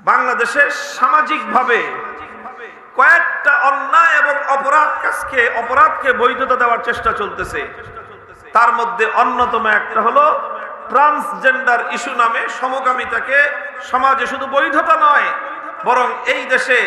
বাংলাদেশে সামাজিকভাবে কয়েকটা অন্যায় এবং অপরাধকে বৈধতা দেওয়ার চেষ্টা চলতেছে। তার মধ্যে অন্যতম একটা হলো ট্রান্সজেন্ডার ইস্যু নামে সমকামিতাকে সমাজে শুধু বৈধতা নয়, বরং এই দেশে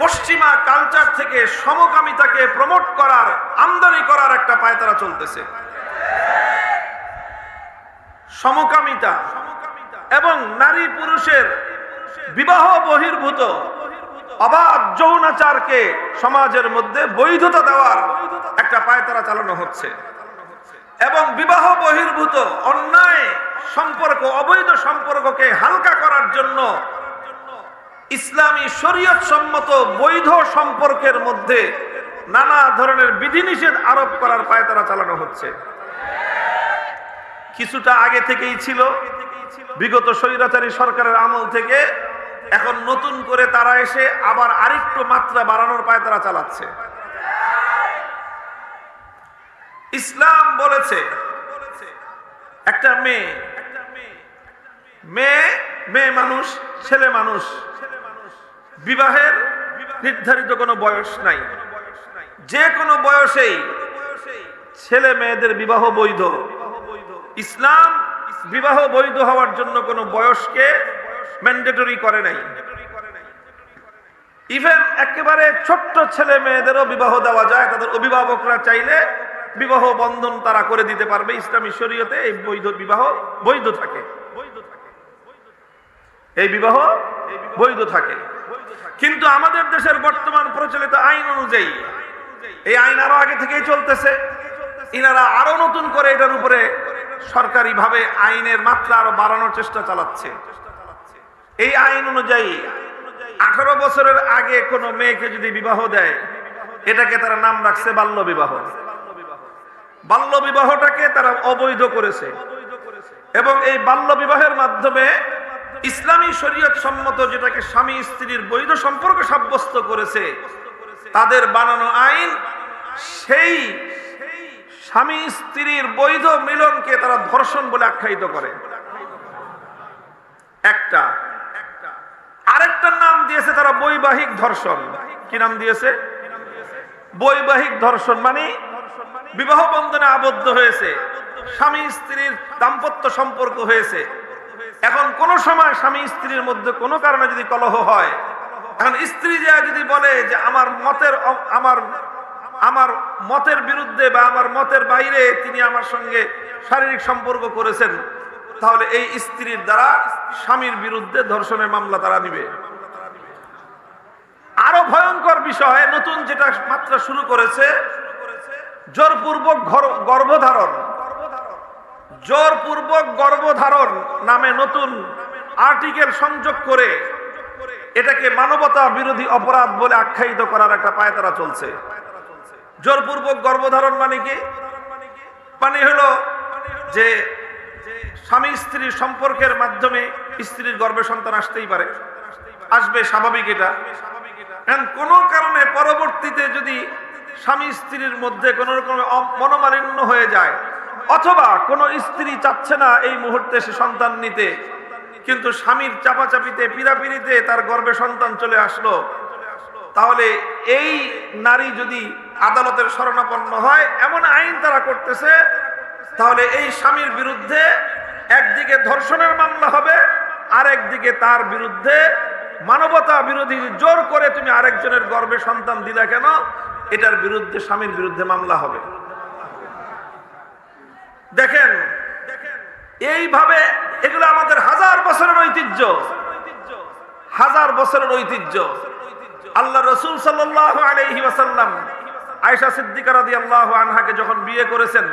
পশ্চিমা কালচার থেকে সমকামিতাকে প্রমোট করার, আমদানি করার একটা পায়তারা চলতেছে। সমকামিতা এবং নারী পুরুষের বিবাহ বহির্ভূত অবাধ যৌনাচারকে সমাজের মধ্যে বৈধতা দেওয়ার একটা পায়তারা চালানো হচ্ছে এবং বিবাহ বহির্ভূত অন্যায় সম্পর্ক, অবৈধ সম্পর্ককে হালকা করার জন্য ইসলামী শরীয়ত সম্মত বৈধ সম্পর্কের মধ্যে নানা ধরনের বিধিনিষেধ আরোপ করার পায়তারা চালানো হচ্ছে। কিছুটা আগে থেকেই ছিল, বিগত স্বৈরাচারী সরকারের আমল থেকে। এখন নতুন করে তারা এসে আবার আরেকটু মাত্রা বাড়ানোর পায়তারা চালাচ্ছে। ইসলাম বলেছে একটা মেয়ে মানুষ, ছেলে মানুষ, বিবাহের নির্ধারিত কোনো বয়স নাই। যে কোনো বয়সেই ছেলে মেয়েদের বিবাহ বৈধ। ইসলাম বিবাহ বৈধ হওয়ার জন্য কোনো বয়সকে ম্যান্ডেটরি করে নাই। ইভেন একেবারে ছোট্ট ছেলে মেয়েদেরও বিবাহ দেওয়া যায়। তাদের অভিভাবকরা চাইলে বিবাহ বন্ধন তারা করে দিতে পারবে। ইসলামী শরীয়তে এই বিবাহ বৈধ থাকে, এই বিবাহ বৈধ থাকে। কিন্তু আমাদের দেশের বর্তমান প্রচলিত আইন অনুযায়ী, এই আইন আরো আগে থেকেই চলতেছে, ইনারা আরো নতুন করে এটার উপরে সরকারিভাবে আইনের মাত্রা আরো বাড়ানোর চেষ্টা চালাচ্ছে। এই আইন অনুযায়ী 18 বছরের আগে কোনো মেয়েকে যদি বিবাহ দেয়, এটাকে তারা নাম রাখছে বাল্য বিবাহ। বাল্য বিবাহটাকে তারা অবৈধ করেছে এবং এই বাল্য বিবাহের মাধ্যমে ইসলামী শরীয়ত সম্মত যেটাকে স্বামী স্ত্রীর বৈধ সম্পর্ক সাব্যস্ত করেছে, তাদের বানানো আইন সেই স্বামী স্ত্রীর বৈধ মিলনকে তারা ধর্ষণ বলে আখ্যায়িত করে। একটা আরেকটার নাম দিয়েছে তারা বৈবাহিক ধর্ষণ। কি নাম দিয়েছে? বৈবাহিক ধর্ষণ। মানে বিবাহ বন্ধনে আবদ্ধ হয়েছে, স্বামী স্ত্রীর দাম্পত্য সম্পর্ক হয়েছে, এখন কোন সময় স্বামী স্ত্রীর মধ্যে কোনো কারণে যদি কলহ হয়, এখন স্ত্রী যা যদি বলে যে আমার মতের বিরুদ্ধে বা আমার মতের বাইরে তিনি আমার সঙ্গে শারীরিক সম্পর্ক করেছেন, তাহলে এই স্ত্রীর দ্বারা স্বামীর বিরুদ্ধে ধর্ষণের মামলা তারা নিবে। আরো ভয়ঙ্কর বিষয় নতুন যেটা মাত্রা শুরু করেছে, জোরপূর্বক গর্ভধারণ। জোরপূর্বক গর্ভধারণ নামে নতুন আর্টিকেল সংযোগ করে এটাকে মানবতা বিরোধী অপরাধ বলে আখ্যায়িত করার একটা পায়তারা চলছে। জোরপূর্বক গর্ভধারণ মানে কি? মানে হলো যে স্বামী স্ত্রীর সম্পর্কের মাধ্যমে স্ত্রীর গর্ভে সন্তান আসতেই পারে, আসবে, স্বাভাবিক। এটা কোনো কারণে পরবর্তীতে যদি স্বামী স্ত্রীর মধ্যে কোন রকম মনোমালিন্য হয়ে যায়, অথবা কোন স্ত্রী চাচ্ছে না এই মুহূর্তে সে সন্তান নিতে, কিন্তু স্বামীর চাপাচাপিতে পিড়াপিড়িতে তার গর্ভে সন্তান চলে আসলো, তাহলে এই নারী যদি আদালতের শরণাপন্ন হয়, এমন আইন তারা করতেছে, তাহলে এই স্বামীর বিরুদ্ধে একদিকে ধর্ষণের মামলা হবে, আর একদিকে তার বিরুদ্ধে মানবতা বিরোধী, জোর করে তুমি আরেকজনের গর্ভে সন্তান দিলা কেন, এটার বিরুদ্ধে স্বামীর বিরুদ্ধে মামলা হবে। দেখেন, এইভাবে এগুলো আমাদের হাজার বছরের ঐতিহ্য, হাজার বছরের ঐতিহ্য। আল্লাহ রাসূল সাল্লাল্লাহু আলাইহি ওয়াসাল্লাম আয়েশা সিদ্দিকা রাদিয়াল্লাহু আনহাকে যখন বিয়ে করেছেন,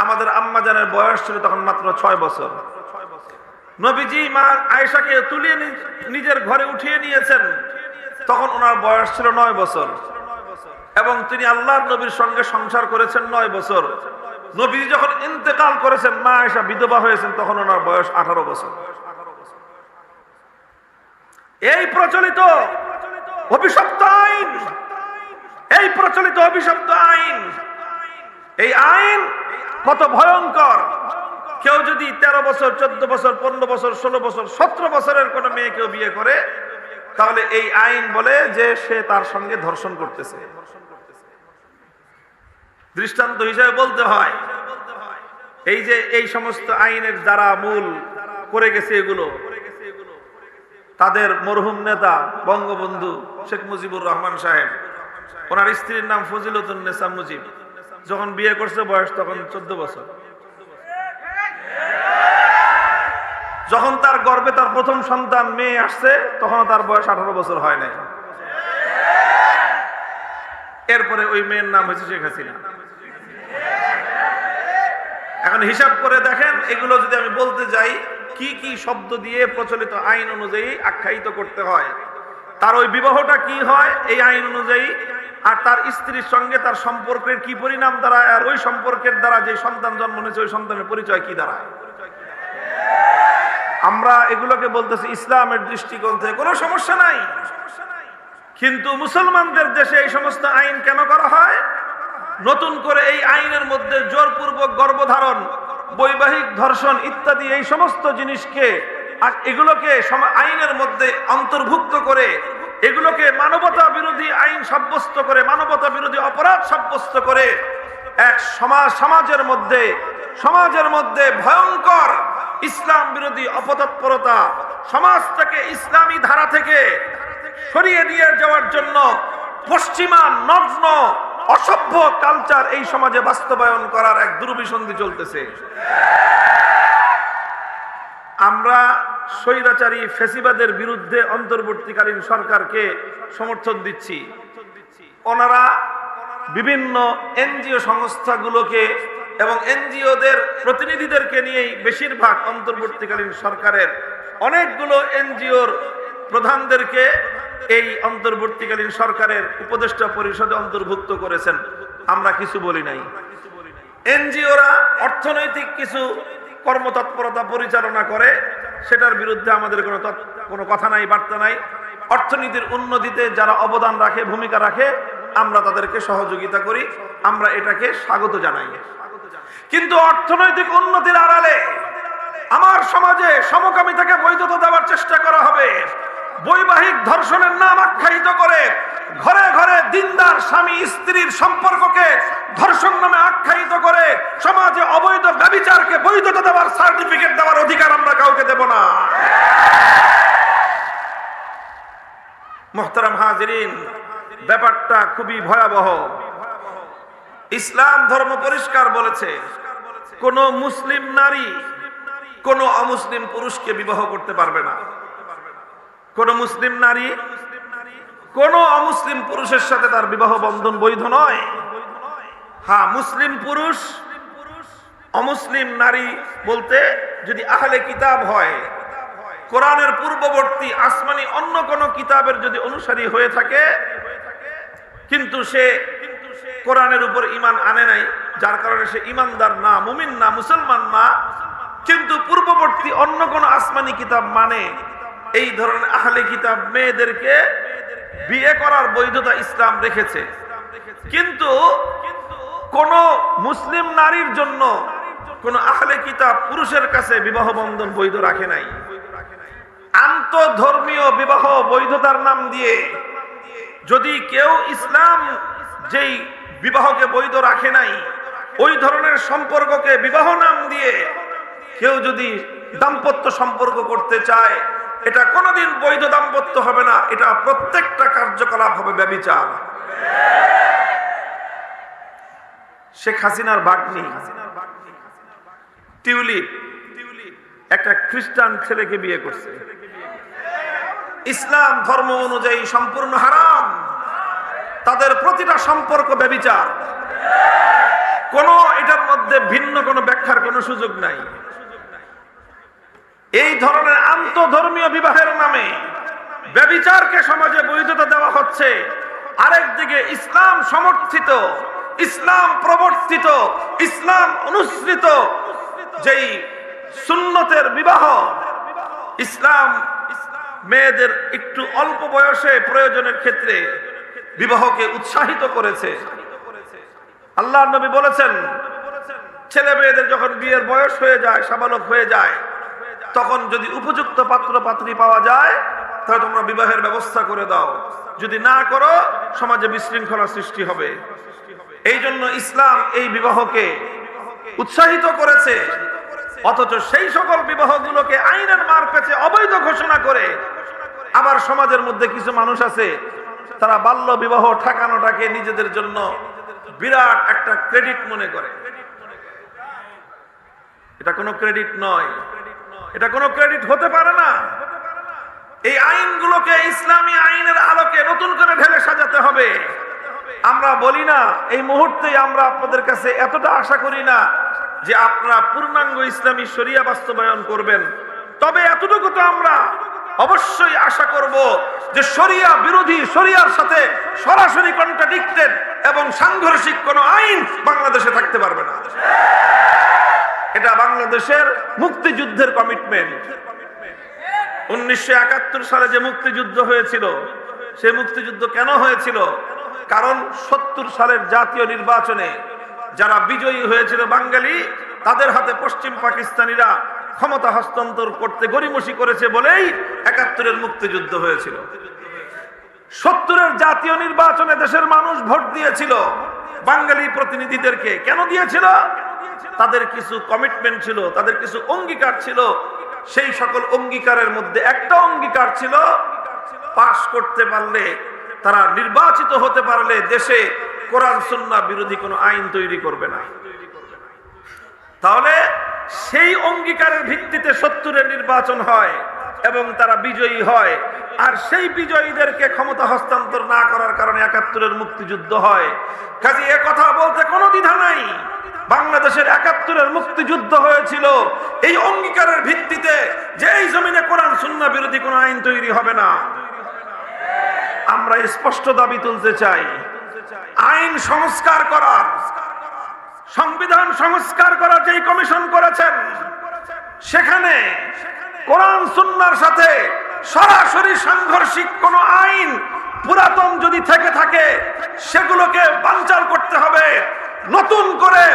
আমাদের আম্মা জানের বয়স ছিল তখন মাত্র 6 বছর। নবীজি মা আয়েশাকে তুলে নিজের ঘরে উঠিয়ে নিয়েছেন, তখন ওনার বয়স ছিল 9 বছর এবং তিনি আল্লাহর নবীর সঙ্গে সংসার করেছেন 9 বছর। নবীজি যখন ইন্তেকাল করেছেন, মা আয়েশা বিধবা হয়েছেন, তখন ওনার বয়স 18 বছর। এই প্রচলিত অভিশপ্ত আইন, এই প্রচলিত অভিশপ্ত আইন, এই আইন কত ভয়ঙ্কর, কেউ যদি 13 বছর 14 বছর 15 বছর 16 বছর 17 বছরের কোনো মেয়েকেও বিয়ে করে, তাহলে এই আইন বলে যে সে তার সঙ্গে ধর্ষণ করতেছে। দৃষ্টান্ত হিসেবে বলতে হয়, এই যে এই সমস্ত আইনের যারা মূল করে গেছে এগুলো, তাদের মরহুম নেতা বঙ্গবন্ধু শেখ মুজিবুর রহমান সাহেব, ওনার স্ত্রীর নাম ফজিলতুন্নেসা মুজিব। যখন বিয়ে করছে বয়স তখন 14 বছর। যখন তার গর্ভে তার প্রথম সন্তান মেয়ে আসছে তখন তার বয়স 18 বছর হয় নাই। এরপরে ওই মেয়ের নাম হয়েছে শেখ হাসিনা। এখন হিসাব করে দেখেন, এগুলো যদি আমি বলতে যাই কি কি শব্দ দিয়ে প্রচলিত আইন অনুযায়ী আখ্যায়িত করতে হয়, তার ওই বিবাহটা কি হয় এই আইন অনুযায়ী, আর তার স্ত্রীর সঙ্গে তার সম্পর্কের কি পরিণাম দাঁড়ায়, আর ওই সম্পর্কের দ্বারা যে সন্তান জন্ম নিয়েছে ওই সন্তানের পরিচয় কি দাঁড়ায়। আমরা এগুলোকে বলতেছি ইসলামের দৃষ্টিকোণ থেকে কোনো সমস্যা নাই, কিন্তু মুসলমানদের দেশে এই সমস্ত আইন কেন করা হয়? নতুন করে এই আইনের মধ্যে জোরপূর্বক গর্ভধারণ, বৈবাহিক ধর্ষণ ইত্যাদি এই সমস্ত জিনিসকে আর এগুলোকে আইনের মধ্যে অন্তর্ভুক্ত করে এগুলোকে মানবতা বিরোধী আইন সাব্যস্ত করে, মানবতা বিরোধী অপরাধ সাব্যস্ত করে এক সমাজের মধ্যে ভয়ঙ্কর ইসলাম বিরোধী অপতৎপরতা, সমাজটাকে ইসলামী ধারা থেকে সরিয়ে নিয়ে যাওয়ার জন্য পশ্চিমা নগ্ন অসভ্য কালচার এই সমাজে বাস্তবায়ন করার এক দুর্বিসন্ধি চলতেছে। আমরা স্বৈরাচারী ফ্যাসিবাদের বিরুদ্ধে অন্তর্বর্তীকালীন সরকারকে সমর্থন দিচ্ছি। ওনারা বিভিন্ন এনজিও সংস্থাগুলোকে এবং এনজিওদের প্রতিনিধিদেরকে নিয়েই বেশিরভাগ অন্তর্বর্তীকালীন সরকারের অনেকগুলো এনজিওর প্রধানদেরকে এই অন্তর্বর্তীকালীন সরকারের উপদেষ্টা পরিষদে অন্তর্ভুক্ত করেছেন। আমরা কিছু বলি নাই। এনজিওরা অর্থনৈতিক কিছু কর্মতৎপরতা পরিচালনা করে, সেটার বিরুদ্ধে আমাদের কোনো কথা নাই, বার্তা নাই। অর্থনীতির উন্নতিতে যারা অবদান রাখে, ভূমিকা রাখে, আমরা তাদেরকে সহযোগিতা করি, আমরা এটাকে স্বাগত জানাই। কিন্তু অর্থনৈতিক উন্নতির আড়ালে আমার সমাজে সমকামিতাকে বৈধতা দেওয়ার চেষ্টা করা হবে, বৈবাহিক ধর্ষণের নাম আখ্যায়িত করে ঘরে ঘরে দিনদার স্বামী স্ত্রীর সম্পর্ককে ধর্ষণ নামে আখ্যায়িত করে সমাজে অবৈধ ব্যভিচারকে বৈধতা দেওয়ার সার্টিফিকেট দেওয়ার অধিকার আমরা কাউকে দেব না। মুহতারাম হাজিরিন, ব্যাপারটা খুবই ভয়াবহ। ইসলাম ধর্ম পরিষ্কার বলেছে, কোন মুসলিম নারী কোন অমুসলিম পুরুষকে বিবাহ করতে পারবে না। কোন মুসলিম নারী কোন অমুসলিম পুরুষের সাথে তার বিবাহ বন্ধন বৈধ নয়। হ্যাঁ, মুসলিম পুরুষ অমুসলিম নারী বলতে যদি আহলে কিতাব হয়, কোরআনের পূর্ববর্তী আসমানি অন্য কোন কিতাবের যদি অনুসারী হয়ে থাকে, কিন্তু সে কোরআনের উপর ঈমান আনে নাই, যার কারণে সে ঈমানদার না, মুমিন না, মুসলমান না, কিন্তু পূর্ববর্তী অন্য কোন আসমানি কিতাব মানে, এই ধরনের আহলে কিতাব মেয়েদেরকে বিয়ে করার বৈধতা ইসলাম রেখেছে। কিন্তু কোন মুসলিম নারীর জন্য কোন আহলে কিতাব পুরুষের কাছে বিবাহ বন্ধন বৈধ রাখে নাই। আন্তঃধর্মীয় বিবাহ বৈধতার নাম দিয়ে যদি কেউ ইসলাম যেই বিবাহকে বৈধ রাখে নাই, ওই ধরনের সম্পর্ককে বিবাহ নাম দিয়ে কেউ যদি দাম্পত্য সম্পর্ক করতে চায়, এটা কোনোদিন বৈধ দাম্পত্য হবে না, এটা প্রত্যেকটা কার্যকলাপ হবে ব্যভিচার। শেখ হাসিনার ভাগ্নি টিউলিপ একটা খ্রিস্টান ছেলেকে বিয়ে করছে। ইসলাম ধর্ম অনুযায়ী সম্পূর্ণ হারাম, তাদের প্রতিটা সম্পর্ক ব্যভিচার। এটার মধ্যে ভিন্ন কোনো ব্যাখ্যার কোনো সুযোগ নাই। এই ধরনের আন্তঃধর্মীয় বিবাহের নামে ব্যভিচারকে সমাজে বৈধতা দেওয়া হচ্ছে। আরেকদিকে ইসলাম সমর্থিত, ইসলাম প্রবর্তিত, ইসলাম অনুসৃত যেই সুন্নতের বিবাহ, ইসলাম মেয়েদের একটু অল্প বয়সে প্রয়োজনের ক্ষেত্রে বিবাহকে উৎসাহিত করেছে। আল্লাহর নবী বলেছেন, ছেলে মেয়েদের যখন বিয়ের বয়স হয়ে যায়, সাবালক হয়ে যায়, তখন যদি উপযুক্ত পাত্র পাত্রী পাওয়া যায় তাহলে তোমরা বিবাহের ব্যবস্থা করে দাও, যদি না করো সমাজে বিশৃঙ্খলা সৃষ্টি হবে। এই জন্য ইসলাম এই বিবাহকে উৎসাহিত করেছে, অথচ সেই সকল বিবাহগুলোকে আইনের মারপ্যাচে অবৈধ ঘোষণা করে আবার সমাজের মধ্যে কিছু মানুষ আছে তারা বাল্য বিবাহ ঠেকানোটাকে নিজেদের জন্য বিরাট একটা ক্রেডিট মনে করে। এটা কোনো ক্রেডিট নয়, এটা কোনো ক্রেডিট হতে পারে না। এই আইনগুলোকে ইসলামী আইনের আলোকে নতুন করে ঢেলে সাজাতে হবে। আমরা বলি না, এই মুহূর্তে আমরা আপনাদের কাছে এতটা আশা করি না যে আপনারা পূর্ণাঙ্গ ইসলামী শরিয়া বাস্তবায়ন করবেন, তবে এতটুকু তো আমরা অবশ্যই আশা করব যে শরিয়া বিরোধী, শরিয়ার সাথে সরাসরি কন্ট্রাডিক্টেড এবং সাংঘর্ষিক কোনো আইন বাংলাদেশে থাকতে পারবে না। এটা বাংলাদেশের মুক্তিযুদ্ধের কমিটমেন্ট। 1971 সালে যে মুক্তিযুদ্ধ হয়েছিল, সেই মুক্তিযুদ্ধ কেন হয়েছিল? কারণ 70 সালের জাতীয় নির্বাচনে যারা বিজয়ী হয়েছিল বাঙালি, তাদের হাতে পশ্চিম পাকিস্তানিরা ক্ষমতা হস্তান্তর করতে গড়িমসি করেছে বলেই 71-এর মুক্তিযুদ্ধ হয়েছিল। 70-এর জাতীয় নির্বাচনে দেশের মানুষ ভোট দিয়েছিল বাঙালি প্রতিনিধিদেরকে। কেন দিয়েছিল? তাদের কিছু কমিটমেন্ট ছিল, তাদের কিছু অঙ্গীকার ছিল। সেই সকল অঙ্গীকারের মধ্যে একটা অঙ্গীকার ছিল, পাশ করতে পারলে, তারা নির্বাচিত হতে পারলে দেশে কোরআন সুন্নাহ বিরোধী কোনো আইন তৈরি করবে না। তাহলে সেই অঙ্গীকারের ভিত্তিতে 70-এর নির্বাচন হয় এবং তারা বিজয়ী হয়। আর সেই বিজয়ীদেরকে ক্ষমতা হস্তান্তর না করার কারণে 71-এর মুক্তিযুদ্ধ হয়। কাজে এ কথা বলতে কোনো দ্বিধা নাই, বাংলাদেশের 71-এর মুক্তিযুদ্ধ হয়েছিল এই অঙ্গীকারের ভিত্তিতে যে এই জমিনে কোরআন সুন্নাহ বিরোধী কোনো আইন তৈরি হবে না। আমরা স্পষ্ট দাবি তুলতে চাই, আইন সংস্কার করার, সংবিধান সংস্কার করার যেই কমিশন করেছেন, সেখানে কোরআন সুন্নাহর সাথে সরাসরি সাংঘর্ষিক কোন আইন পুরাতন যদি থেকে থাকে সেগুলোকে বানচাল করতে হবে। নতুন করে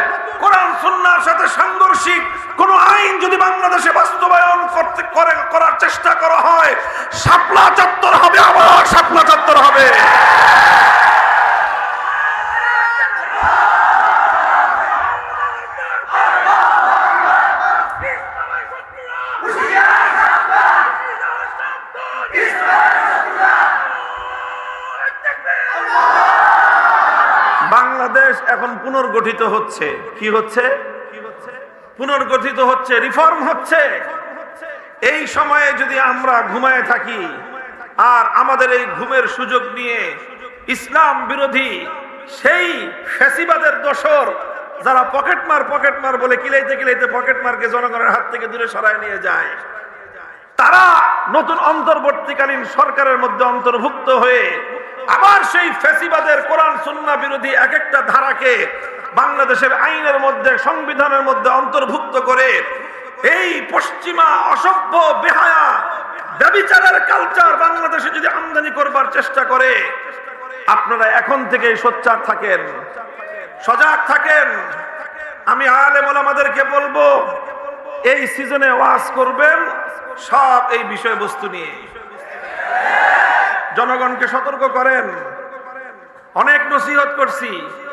কোরআন সুন্নাহর সাথে সাংঘর্ষিক কোন আইন যদি বাংলাদেশে বাস্তবায়ন করার চেষ্টা করা হয়, শাপলা চত্বর হবে, আবার শাপলা চত্বর হবে। বাংলাদেশ এখন পুনর্গঠিত হচ্ছে। কি হচ্ছে? পুনর্গঠিত হচ্ছে, রিফর্ম হচ্ছে। এই সময়ে যদি আমরা ঘুমায় থাকি আর আমাদের এই ঘুমের সুযোগ নিয়ে ইসলাম বিরোধী সেই ফ্যাসিবাদের দোসর যারা পকেটমার বলে কিলাইতে কিলাইতে পকেটমারকে জনগণের হাত থেকে দূরে সরায় নিয়ে যায়, তারা নতুন অন্তর্বর্তীকালীন সরকারের মধ্যে অন্তর্ভুক্ত হয়ে আবার সেই ফ্যাসিবাদের কোরআন সুন্নাহ বিরোধী এক একটা ধারাকে বাংলাদেশের আইনের মধ্যে, সংবিধানের মধ্যে অন্তর্ভুক্ত করে এই পশ্চিমা অসভ্য বেহায়া ব্যভিচারের কালচার বাংলাদেশে যদি আমদানি করবার চেষ্টা করে, আপনারা এখন থেকে সোচ্চার থাকেন, সজাগ থাকেন। আমি আলেম ওলামাদেরকে বলবো, এই সিজনে ওয়াজ করবেন সব এই বিষয়বস্তু নিয়ে। জনগণকে সতর্ক করেন। অনেক নসিহত করছি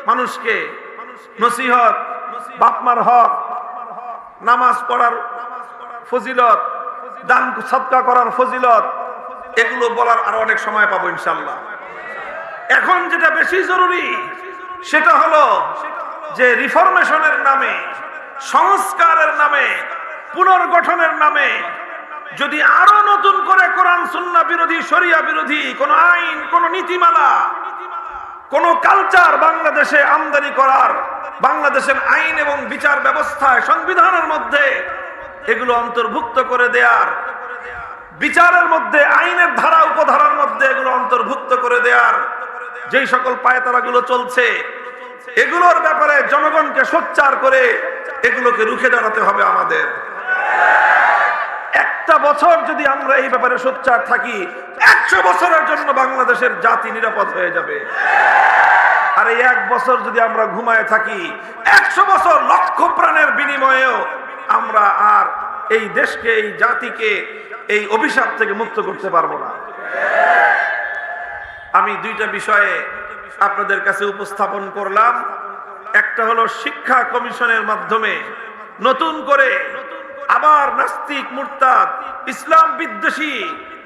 মানুষকে, নসিহত, বাপমার হক, নামাজ পড়ার ফজিলত, দান সদকা করার ফজিলত, এগুলো বলার আরো অনেক সময় পাবো ইনশাআল্লাহ। এখন যেটা বেশি জরুরি সেটা হলো যে রিফরমেশনের নামে, সংস্কারের নামে, পুনর্গঠনের নামে যদি আরো নতুন করে কোরআন সুন্নাহ বিরোধী, শরিয়া বিরোধী কোন আইন, কোন নীতিমালা, কোন কালচার বাংলাদেশে আমদানি করার, বাংলাদেশের আইন এবং বিচার ব্যবস্থায়, সংবিধানের মধ্যে এগুলো অন্তর্ভুক্ত করে দেয়ার, বিচারের মধ্যে, আইনের ধারা উপধারার মধ্যে এগুলো অন্তর্ভুক্ত করে দেয়ার যেই সকল পায়তারাগুলো চলছে, এগুলোর ব্যাপারে জনগণকে সোচ্চার করে এগুলোকে রুখে দাঁড়াতে হবে আমাদের। একটা বছর যদি আমরা এই ব্যাপারে সোচ্চার থাকি, 100 বছরের জন্য বাংলাদেশের জাতি নিরাপদ হয়ে যাবে। আর এই 1 বছর যদি আমরা ঘুমায় থাকি, 100 বছর লক্ষ প্রাণের বিনিময়েও আমরা আর এই দেশকে, এই জাতিকে এই অভিশাপ থেকে মুক্ত করতে পারবো না। আমি 2টা বিষয়ে আপনাদের কাছে উপস্থাপন করলাম। একটা হলো শিক্ষা কমিশনের মাধ্যমে নতুন করে আবার নাস্তিক, মুরতাদ, ইসলাম বিদ্বেষী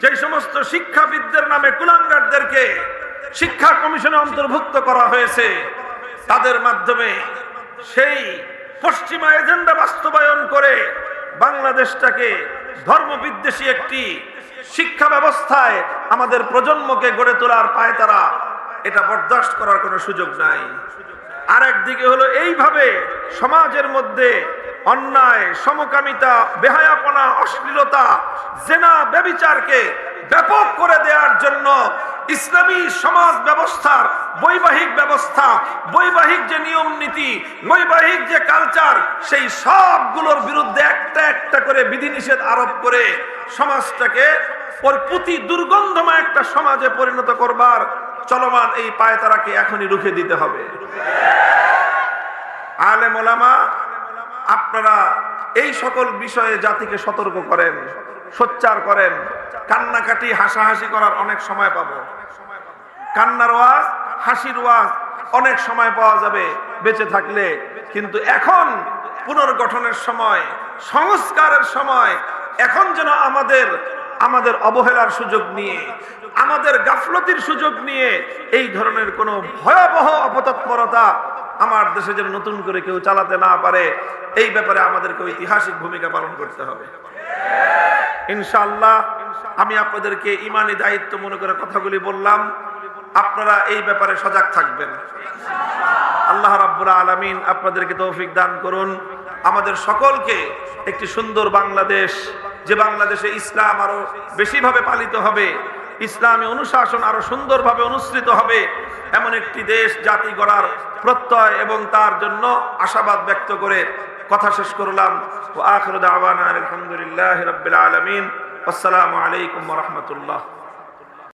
যে সমস্ত শিক্ষাবিদদের নামে কুলাঙ্গারদেরকে শিক্ষা কমিশনে অন্তর্ভুক্ত করা হয়েছে, তাদের মাধ্যমে সেই পশ্চিমা এজেন্ডা বাস্তবায়ন করে বাংলাদেশটাকে ধর্মবিদ্বেষী একটি শিক্ষা ব্যবস্থায় আমাদের প্রজন্মকে গড়ে তোলার পায়তারা, এটা বরদাস্ত করার কোনো সুযোগ নাই। আর একদিকে হলো এইভাবে সমাজের মধ্যে অন্যায়, সমকামিতা, বেহায়াপনা, অশ্লীলতা, জেনা, ব্যভিচারকে ব্যাপক করে দেওয়ার জন্য ইসলামী সমাজ ব্যবস্থার বৈবাহিক ব্যবস্থা, বৈবাহিক যে নিয়ম নীতি, বৈবাহিক যে কালচার, সেই সবগুলোর বিরুদ্ধে একটা একটা করে বিধিনিষেধ আরোপ করে সমাজটাকে প্রতি দুর্গন্ধময় একটা সমাজে পরিণত করবার চলমান এই পায়তারাকে এখনই রুখে দিতে হবে। আলেম ওলামা, আপনারা এই সকল বিষয়ে জাতিকে সতর্ক করেন, সোচ্চার করেন। কান্নাকাটি, হাসাহাসি করার অনেক সময় পাবো, কান্নার ওয়াজ, হাসির ওয়াজ অনেক সময় পাওয়া যাবে বেঁচে থাকলে, কিন্তু এখন পুনর্গঠনের সময়, সংস্কারের সময়। এখন যেন আমাদের অবহেলার সুযোগ নিয়ে, আমাদের গাফলতির সুযোগ নিয়ে এই ধরনের কোনো ভয়াবহ অপতৎপরতা আমার দেশে যেন নতুন করে কেউ চালাতে না পারে, এই ব্যাপারে আমাদেরকে ঐতিহাসিক ভূমিকা পালন করতে হবে ইনশাআল্লাহ। আমি আপনাদেরকে ইমানি দায়িত্ব মনে করে কথাগুলি বললাম, আপনারা এই ব্যাপারে সজাগ থাকবেন। আল্লাহ রাব্বুল আলামিন আপনাদেরকে তৌফিক দান করুন। আমাদের সকলকে একটি সুন্দর বাংলাদেশ, যে বাংলাদেশে ইসলাম আরো বেশিভাবে পালিত হবে, ইসলামী অনুশাসন আরো সুন্দরভাবে অনুসৃত হবে, এমন একটি দেশ, জাতি গড়ার প্রত্যয় এবং তার জন্য আশাবাদ ব্যক্ত করে কথা শেষ করলাম। ওয়া আখিরু দাওয়ানা আলহামদুলিল্লাহি রাব্বিল আলামিন। আসসালামু আলাইকুম ওয়া রাহমাতুল্লাহ।